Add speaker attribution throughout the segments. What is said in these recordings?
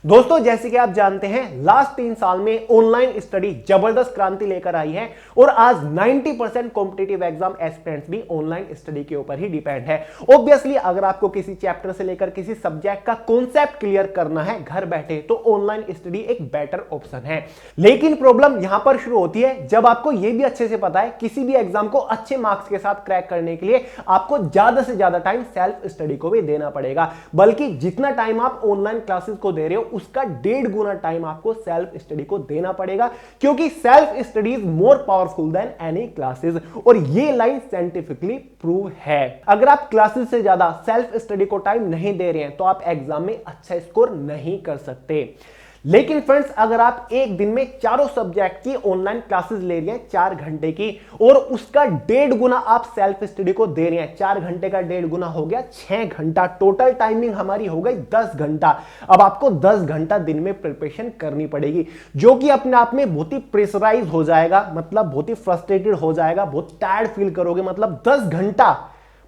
Speaker 1: दोस्तों जैसे कि आप जानते हैं लास्ट 3 साल में ऑनलाइन स्टडी जबरदस्त क्रांति लेकर आई है और आज 90% कॉम्पिटिटिव एग्जाम एस्पिरेंट्स भी ऑनलाइन स्टडी के ऊपर ही डिपेंड है। ऑब्वियसली अगर आपको किसी चैप्टर से लेकर किसी सब्जेक्ट का कॉन्सेप्ट क्लियर करना है घर बैठे तो ऑनलाइन स्टडी एक बेटर ऑप्शन है। लेकिन प्रॉब्लम यहां पर शुरू होती है जब आपको यह भी अच्छे से पता है किसी भी एग्जाम को अच्छे मार्क्स के साथ क्रैक करने के लिए आपको ज्यादा से ज्यादा टाइम सेल्फ स्टडी को भी देना पड़ेगा, बल्कि जितना टाइम आप ऑनलाइन क्लासेस को दे रहे हो उसका 1.5 गुना टाइम आपको सेल्फ स्टडी को देना पड़ेगा, क्योंकि self study is more powerful than any classes. और ये लाइन साइंटिफिकली प्रूव है। अगर आप क्लासेस से ज्यादा सेल्फ स्टडी को टाइम नहीं दे रहे हैं तो आप एग्जाम में अच्छा स्कोर नहीं कर सकते। लेकिन फ्रेंड्स अगर आप एक दिन में चारों सब्जेक्ट की ऑनलाइन क्लासेस ले रहे हैं 4 घंटे की और उसका 1.5 गुना आप सेल्फ स्टडी को दे रहे हैं, 4 घंटे का 1.5 गुना हो गया 6 घंटा, टोटल टाइमिंग हमारी हो गई 10 घंटा। अब आपको 10 घंटा दिन में प्रिपरेशन करनी पड़ेगी, जो कि अपने आप में बहुत ही प्रेशराइज हो जाएगा, मतलब बहुत ही फ्रस्ट्रेटेड हो जाएगा, बहुत टायर्ड फील करोगे, मतलब 10 घंटा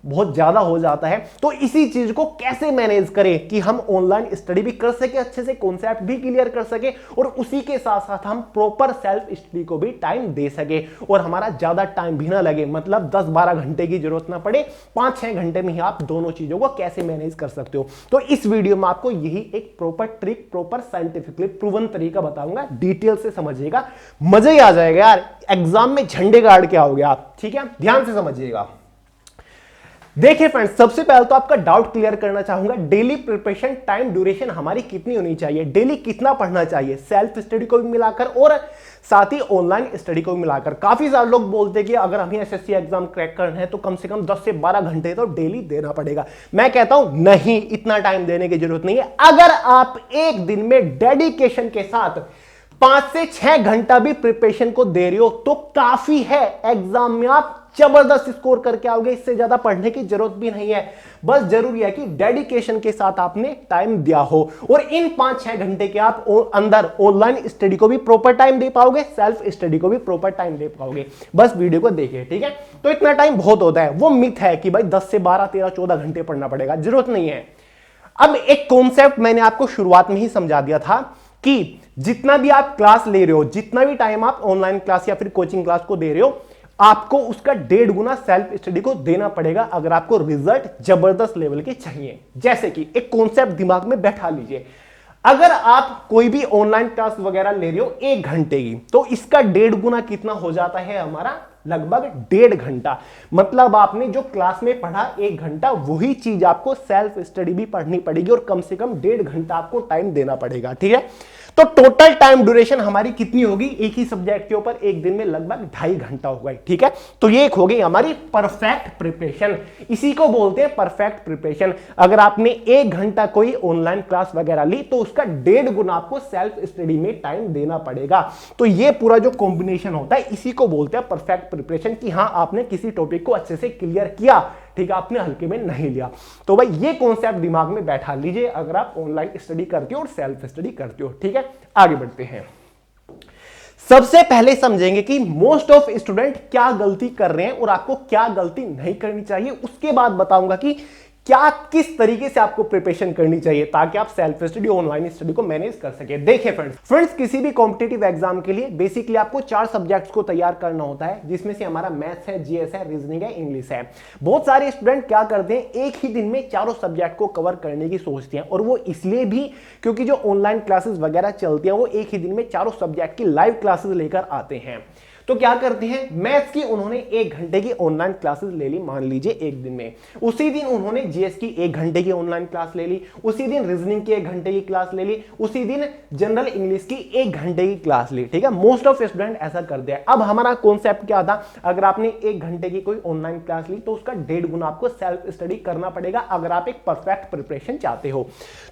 Speaker 1: बहुत ज्यादा हो जाता है। तो इसी चीज को कैसे मैनेज करें कि हम ऑनलाइन स्टडी भी कर सके, अच्छे से कॉन्सेप्ट भी क्लियर कर सके और उसी के साथ साथ हम प्रॉपर सेल्फ स्टडी को भी टाइम दे सके और हमारा ज्यादा टाइम भी ना लगे, मतलब 10-12 घंटे की जरूरत ना पड़े, 5-6 घंटे में ही आप दोनों चीजों को कैसे मैनेज कर सकते हो। तो इस वीडियो में आपको यही एक proper trick, proper scientifically proven तरीका बताऊंगा, डिटेल से समझिएगा, मजा ही आ जाएगा यार, एग्जाम में झंडे गाड़ के आओगे आप। ठीक है, ध्यान से समझिएगा। देखिए फ्रेंड्स, सबसे पहले तो आपका डाउट क्लियर करना चाहूंगा, डेली प्रिपरेशन टाइम ड्यूरेशन हमारी कितनी होनी चाहिए, डेली कितना पढ़ना चाहिए, सेल्फ स्टडी को भी मिलाकर और साथ ही ऑनलाइन स्टडी को भी मिलाकर। काफी सारे लोग बोलते हैं कि अगर हमें एसएससी एग्जाम क्रैक करना है तो कम से कम 10 से 12 घंटे तो डेली देना पड़ेगा। मैं कहता हूं नहीं, इतना टाइम देने की जरूरत नहीं है। अगर आप एक दिन में डेडिकेशन के साथ 5 से 6 घंटा भी प्रिपरेशन को दे रहे हो तो काफी है, एग्जाम में आप जबरदस्त स्कोर करके आओगे। इससे ज्यादा पढ़ने की जरूरत भी नहीं है, बस जरूरी है कि डेडिकेशन के साथ आपने टाइम दिया हो और इन 5-6 घंटे के आप अंदर ऑनलाइन स्टडी को भी प्रॉपर टाइम दे पाओगे, सेल्फ स्टडी को भी प्रॉपर टाइम दे पाओगे। बस वीडियो को देखिए, ठीक है। तो इतना टाइम बहुत होता है, वो मिथ है कि भाई 10 से 12, 13, 14 घंटे पढ़ना पड़ेगा, जरूरत नहीं है। अब एक कॉन्सेप्ट मैंने आपको शुरुआत में ही समझा दिया था कि जितना भी आप क्लास ले रहे हो, जितना भी टाइम आप ऑनलाइन क्लास या फिर कोचिंग क्लास को दे रहे हो, आपको उसका 1.5 गुना सेल्फ स्टडी को देना पड़ेगा अगर आपको रिजल्ट जबरदस्त लेवल के चाहिए। जैसे कि एक कॉन्सेप्ट दिमाग में बैठा लीजिए, अगर आप कोई भी ऑनलाइन क्लास वगैरह ले रहे हो 1 घंटे की, तो इसका 1.5 गुना कितना हो जाता है हमारा, लगभग 1.5 घंटा। मतलब आपने जो क्लास में पढ़ा 1 घंटा, वही चीज आपको सेल्फ स्टडी भी पढ़नी पड़ेगी और कम से कम 1.5 घंटा आपको टाइम देना पड़ेगा। ठीक है, तो टोटल टाइम ड्यूरेशन हमारी कितनी होगी एक ही सब्जेक्ट के ऊपर, एक दिन में लगभग 2.5 घंटा होगा। ठीक है, तो ये एक हो गई हमारी परफेक्ट प्रिपरेशन, इसी को बोलते हैं परफेक्ट प्रिपरेशन। अगर आपने 1 घंटा कोई ऑनलाइन क्लास वगैरह ली तो उसका 1.5 गुना आपको सेल्फ स्टडी में टाइम देना पड़ेगा। तो ये पूरा जो कॉम्बिनेशन होता है इसी को बोलते हैं परफेक्ट प्रिपरेशन, कि हाँ आपने किसी टॉपिक को अच्छे से क्लियर किया, ठीक है, आपने हल्के में नहीं लिया। तो भाई ये कॉन्सेप्ट दिमाग में बैठा लीजिए अगर आप ऑनलाइन स्टडी करते हो और सेल्फ स्टडी करते हो। ठीक है, आगे बढ़ते हैं। सबसे पहले समझेंगे कि मोस्ट ऑफ स्टूडेंट क्या गलती कर रहे हैं और आपको क्या गलती नहीं करनी चाहिए। उसके बाद बताऊंगा कि क्या किस तरीके से आपको प्रिपरेशन करनी चाहिए ताकि आप सेल्फ स्टडी ऑनलाइन स्टडी को मैनेज कर सके। देखिए फ्रेंड्स, किसी भी कॉम्पिटिटिव एग्जाम के लिए बेसिकली आपको 4 सब्जेक्ट्स को तैयार करना होता है, जिसमें से हमारा मैथ्स है, जीएस है, रीजनिंग है, इंग्लिश है। बहुत सारे स्टूडेंट क्या करते हैं, एक ही दिन में चारों सब्जेक्ट को कवर करने की सोचते हैं, और वो इसलिए भी क्योंकि जो ऑनलाइन क्लासेस वगैरह चलती हैं वो एक ही दिन में चारों सब्जेक्ट की लाइव क्लासेस लेकर आते हैं। तो क्या करते हैं, मैथ्स की उन्होंने 1 घंटे की ऑनलाइन क्लासेस ले ली, मान लीजिए एक दिन में। उसी दिन उन्होंने जीएस की 1 घंटे की ऑनलाइन क्लास ले ली, उसी दिन रीजनिंग की 1 घंटे की क्लास ले ली, उसी दिन जनरल इंग्लिश की 1 घंटे की क्लास ली। ठीक है, मोस्ट ऑफ स्टूडेंट ऐसा करते हैं। अब हमारा कॉन्सेप्ट क्या था, अगर आपने 1 घंटे की कोई ऑनलाइन क्लास ली तो उसका 1.5 गुना आपको सेल्फ स्टडी करना पड़ेगा अगर आप एक परफेक्ट प्रिपरेशन चाहते हो।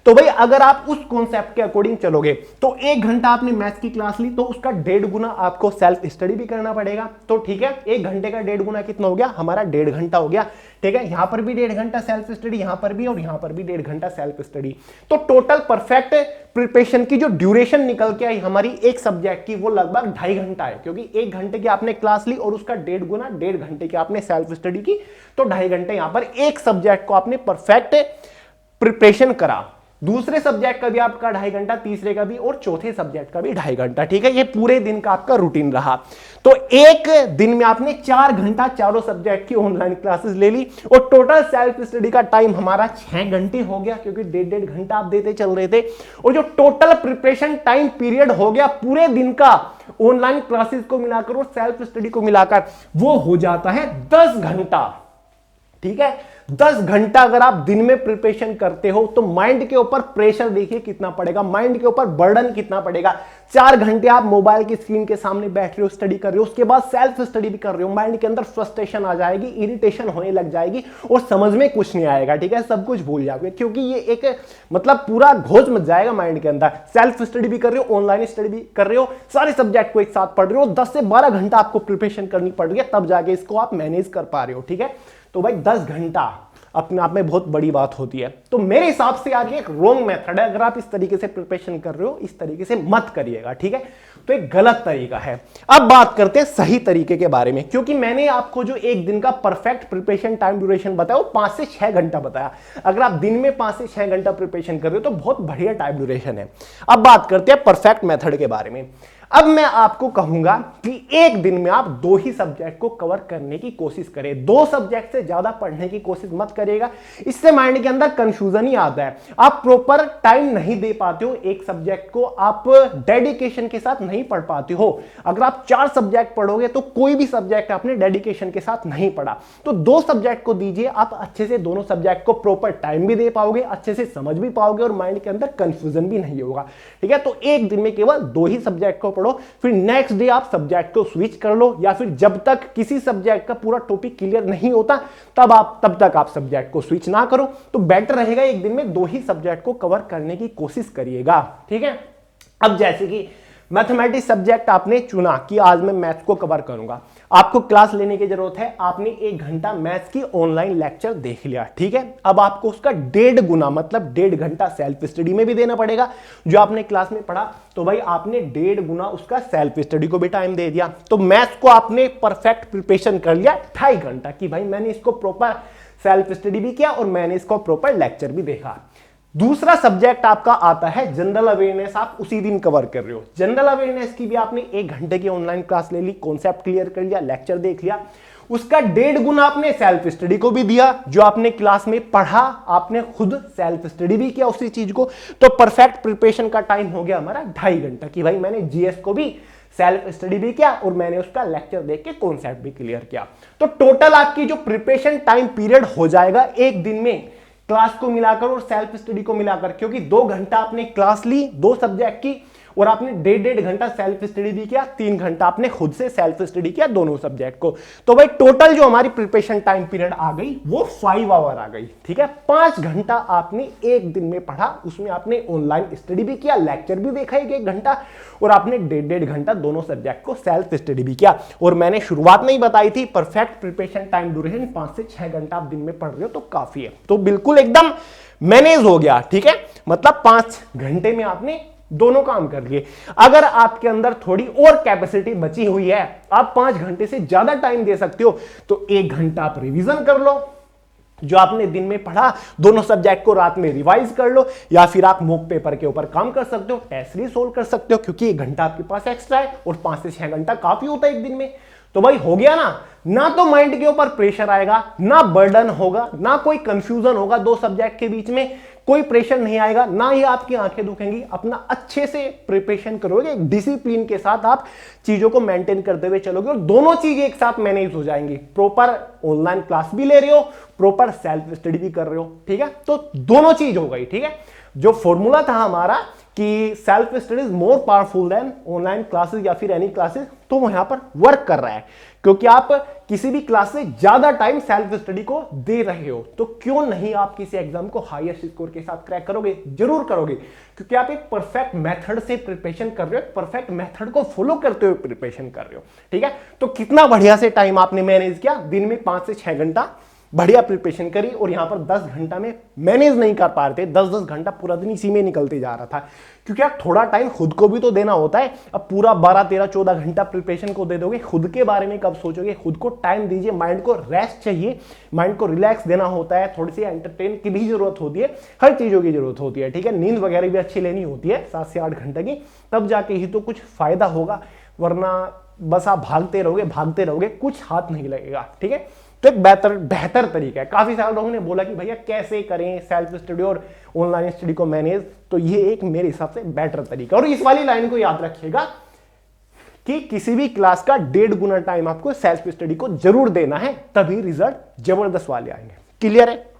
Speaker 1: तो भाई अगर आप उस कॉन्सेप्ट के अकॉर्डिंग चलोगे तो 1 घंटा आपने मैथ्स की क्लास ली तो उसका 1.5 गुना आपको सेल्फ स्टडी करना पड़ेगा। तो ठीक है, 1 घंटे का 1.5 गुना कितना हो गया, हमारा 1.5 घंटा हो गया। ठीक है, यहां पर भी 1.5 घंटा सेल्फ स्टडी, यहां पर भी और यहां पर भी 1.5 घंटा सेल्फ स्टडी। तो टोटल परफेक्ट प्रिपरेशन की जो ड्यूरेशन निकल के आई हमारी एक सब्जेक्ट की, वो लगभग 2.5 घंटा है, क्योंकि 1 घंटे की आपने क्लास ली और उसका 1.5 गुना 1.5 घंटे की आपने सेल्फ स्टडी की, तो 2.5 घंटे यहां पर एक सब्जेक्ट को आपने परफेक्ट प्रिपरेशन करा। दूसरे सब्जेक्ट का भी आपका 2.5 घंटा, तीसरे का भी और चौथे सब्जेक्ट का भी 2.5 घंटा। ठीक है, ये पूरे दिन का आपका रूटीन रहा। तो एक दिन में आपने 4 घंटा चारों सब्जेक्ट की ऑनलाइन क्लासेस ले ली और टोटल सेल्फ स्टडी का टाइम हमारा 6 घंटे हो गया, क्योंकि 1.5 घंटा आप देते चल रहे थे। और जो टोटल प्रिपरेशन टाइम पीरियड हो गया पूरे दिन का ऑनलाइन क्लासेस को मिलाकर और सेल्फ स्टडी को मिलाकर, वो हो जाता है 10 घंटा। ठीक है, 10 घंटा अगर आप दिन में प्रिपरेशन करते हो तो माइंड के ऊपर प्रेशर देखिए कितना पड़ेगा, माइंड के ऊपर बर्डन कितना पड़ेगा। 4 घंटे आप मोबाइल की स्क्रीन के सामने बैठ रहे हो, स्टडी कर रहे हो, उसके बाद सेल्फ स्टडी भी कर रहे हो, माइंड के अंदर फ्रस्ट्रेशन आ जाएगी, इरिटेशन होने लग जाएगी और समझ में कुछ नहीं आएगा। ठीक है, सब कुछ भूल जाओगे, क्योंकि ये एक मतलब पूरा घोष मच जाएगा माइंड के अंदर। सेल्फ स्टडी भी कर रहे हो, ऑनलाइन स्टडी भी कर रहे हो, सारे सब्जेक्ट को एक साथ पढ़ रहे हो, 10 से 12 घंटा आपको प्रिपरेशन करनी पड़ रही है, तब जाके इसको आप मैनेज कर पा रहे हो। ठीक है, तो भाई 10 घंटा अपने आप में बहुत बड़ी बात होती है। तो मेरे हिसाब से यार ये एक रॉन्ग मेथड है। अगर आप इस तरीके से प्रिपरेशन कर रहे हो, इस तरीके से मत करिएगा। ठीक है, तो एक गलत तरीका है। अब बात करते हैं सही तरीके के बारे में, क्योंकि मैंने आपको जो एक दिन का परफेक्ट प्रिपरेशन टाइम ड्यूरेशन बताया वो 5 से 6 घंटा बताया। अगर आप दिन में 5 से 6 घंटा प्रिपरेशन कर रहे हो तो बहुत बढ़िया टाइम ड्यूरेशन है। अब बात करते हैं परफेक्ट मेथड के बारे में। अब मैं आपको कहूंगा कि एक दिन में आप 2 ही सब्जेक्ट को कवर करने की कोशिश करें। 2 सब्जेक्ट से ज्यादा पढ़ने की कोशिश मत करिएगा, इससे माइंड के अंदर कंफ्यूजन ही आता है। आप प्रॉपर टाइम नहीं दे पाते हो एक सब्जेक्ट को, आप डेडिकेशन के साथ नहीं पढ़ पाते हो। अगर आप 4 सब्जेक्ट पढ़ोगे तो कोई भी सब्जेक्ट आपने डेडिकेशन के साथ नहीं पढ़ा, तो 2 सब्जेक्ट को दीजिए, आप अच्छे से दोनों सब्जेक्ट को प्रॉपर टाइम भी दे पाओगे, अच्छे से समझ भी पाओगे और माइंड के अंदर कंफ्यूजन भी नहीं होगा। ठीक है, तो एक दिन में केवल 2 ही सब्जेक्ट को पढ़ो, फिर नेक्स्ट डे आप सब्जेक्ट को स्विच कर लो, या फिर जब तक किसी सब्जेक्ट का पूरा टॉपिक क्लियर नहीं होता तब तक आप सब्जेक्ट को स्विच ना करो। तो बेटर रहेगा एक दिन में 2 ही सब्जेक्ट को कवर करने की कोशिश करिएगा। ठीक है, अब जैसे कि मैथमेटिक्स सब्जेक्ट आपने चुना कि आज मैं मैथ्स को कवर करूंगा, आपको क्लास लेने की जरूरत है, आपने 1 घंटा मैथ्स की ऑनलाइन लेक्चर देख लिया। ठीक है, अब आपको उसका 1.5 गुना मतलब 1.5 घंटा सेल्फ स्टडी में भी देना पड़ेगा। जो आपने क्लास में पढ़ा तो भाई आपने 1.5 गुना उसका सेल्फ स्टडी को भी टाइम दे दिया। तो मैथ्स को आपने परफेक्ट प्रिपरेशन कर लिया 2.5 घंटा कि भाई मैंने इसको प्रॉपर सेल्फ स्टडी भी किया और मैंने इसको प्रॉपर लेक्चर भी देखा। दूसरा सब्जेक्ट आपका आता है जनरल अवेयरनेस, आप उसी दिन कवर कर रहे हो। जनरल अवेयरनेस की भी आपने 1 घंटे की ऑनलाइन क्लास ले ली, कॉन्सेप्ट क्लियर कर लिया, लेक्चर देख लिया, उसका 1.5 गुना आपने सेल्फ स्टडी को भी दिया। जो आपने क्लास में पढ़ा आपने खुद सेल्फ स्टडी भी किया उसी चीज को, तो परफेक्ट प्रिपरेशन का टाइम हो गया हमारा 2.5 घंटा कि भाई मैंने जीएस को भी सेल्फ स्टडी भी किया और मैंने उसका लेक्चर देख के कॉन्सेप्ट भी क्लियर किया। तो टोटल आपकी जो प्रिपरेशन टाइम पीरियड हो जाएगा एक दिन में क्लास को मिलाकर और सेल्फ स्टडी को मिलाकर, क्योंकि 2 घंटा आपने क्लास ली 2 सब्जेक्ट की और आपने 1.5 घंटा सेल्फ स्टडी भी किया, 3 घंटा आपने खुद से सेल्फ स्टडी किया दोनों सब्जेक्ट को। तो भाई टोटल जो हमारी प्रिपरेशन टाइम पीरियड आ गई वो 5 आवर आ गई। ठीक है, 5 घंटा आपने एक दिन में पढ़ा, उसमें आपने ऑनलाइन स्टडी भी किया, लेक्चर भी देखा 1 घंटा और आपने 1.5 घंटा दोनों सब्जेक्ट को सेल्फ स्टडी भी किया। और मैंने शुरुआत में ही बताई थी परफेक्ट प्रिपरेशन टाइम ड्यूरेशन 5 से 6 घंटा आप दिन में पढ़ रहे हो तो काफी है। तो बिल्कुल एकदम मैनेज हो गया। ठीक है, मतलब 5 घंटे में आपने दोनों काम कर लिए। अगर आपके अंदर थोड़ी और कैपेसिटी बची हुई है, आप 5 घंटे से ज्यादा टाइम दे सकते हो, तो 1 घंटा आप रिवीजन कर लो, जो आपने दिन में पढ़ा दोनों सब्जेक्ट को रात में रिवाइज कर लो, या फिर आप मॉक पेपर के ऊपर काम कर सकते हो, टेस्ट भी सोल्व कर सकते हो, क्योंकि 1 घंटा आपके पास एक्स्ट्रा है और 5 से 6 घंटा काफी होता है एक दिन में। तो भाई हो गया ना तो माइंड के ऊपर प्रेशर आएगा, ना बर्डन होगा, ना कोई कंफ्यूजन होगा, 2 सब्जेक्ट के बीच में कोई प्रेशर नहीं आएगा, ना ही आपकी आंखें दुखेंगी। अपना अच्छे से प्रिपरेशन करोगे, डिसिप्लिन के साथ आप चीजों को मेंटेन करते हुए चलोगे और दोनों चीजें एक साथ मैनेज हो जाएंगी। प्रॉपर ऑनलाइन क्लास भी ले रहे हो, प्रॉपर सेल्फ स्टडी भी कर रहे हो। ठीक है, तो दोनों चीज हो गई। ठीक है, जो फॉर्मूला था हमारा कि self study is more powerful than online classes या फिर एनी क्लासेस, तो वो यहां पर वर्क कर रहा है, क्योंकि आप किसी भी क्लास से ज्यादा टाइम सेल्फ स्टडी को दे रहे हो। तो क्यों नहीं आप किसी एग्जाम को हाईएस्ट स्कोर के साथ क्रैक करोगे? जरूर करोगे, क्योंकि आप एक परफेक्ट मेथड से प्रिपरेशन कर रहे हो, परफेक्ट मेथड को फॉलो करते हुए प्रिपरेशन कर रहे हो। ठीक है, तो कितना बढ़िया से टाइम आपने मैनेज किया, दिन में 5 से 6 घंटा बढ़िया प्रिपरेशन करी और यहां पर 10 घंटा में मैनेज नहीं कर पा रहे थे, 10-10 घंटा पूरा दिन इसी में निकलते जा रहा था, क्योंकि यार थोड़ा टाइम खुद को भी तो देना होता है। अब पूरा 12-13-14 घंटा प्रिपरेशन को दे दोगे, खुद के बारे में कब सोचोगे? खुद को टाइम दीजिए, माइंड को रेस्ट चाहिए, माइंड को रिलैक्स देना होता है, थोड़ी सी एंटरटेन की भी जरूरत होती है, हर चीजों की जरूरत होती है, ठीक है। नींद वगैरह भी अच्छी लेनी होती है 7 से 8 घंटे की, तब जाके ही तो कुछ फायदा होगा, वरना बस आप भागते रहोगे, कुछ हाथ नहीं लगेगा, ठीक है। तो एक बेहतर तरीका है। काफी सारे लोगों ने बोला कि भैया कैसे करें सेल्फ स्टडी और ऑनलाइन स्टडी को मैनेज, तो ये एक मेरे हिसाब से बेटर तरीका। और इस वाली लाइन को याद रखिएगा कि किसी भी क्लास का 1.5 गुना टाइम आपको सेल्फ स्टडी को जरूर देना है, तभी रिजल्ट जबरदस्त वाले आएंगे। क्लियर है?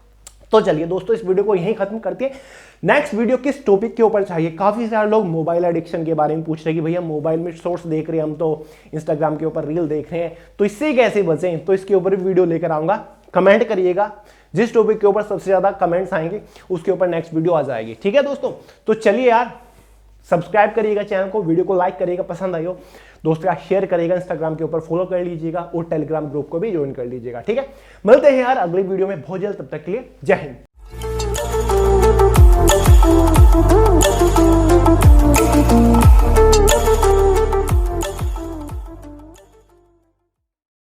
Speaker 1: तो चलिए दोस्तों, इस वीडियो को यहीं खत्म करते हैं। नेक्स्ट वीडियो किस टॉपिक के ऊपर चाहिए? काफी सारे लोग मोबाइल एडिक्शन के बारे में पूछ रहे हैं कि भैया मोबाइल में शॉर्ट्स देख रहे हैं, हम तो इंस्टाग्राम के ऊपर रील देख रहे हैं, तो इससे कैसे बचें? तो इसके ऊपर भी वीडियो लेकर आऊंगा। कमेंट करिएगा, जिस टॉपिक के ऊपर सबसे ज्यादा कमेंट्स आएंगे उसके ऊपर नेक्स्ट वीडियो आ जाएगी, ठीक है दोस्तों। तो चलिए यार, सब्सक्राइब करिएगा चैनल को, वीडियो को लाइक करिएगा पसंद आई हो, दोस्तों का शेयर करिएगा, इंस्टाग्राम के ऊपर फॉलो कर लीजिएगा और टेलीग्राम ग्रुप को भी ज्वाइन कर लीजिएगा, ठीक है। मिलते हैं यार अगली वीडियो में बहुत जल्द, तब तक के लिए जय हिंद।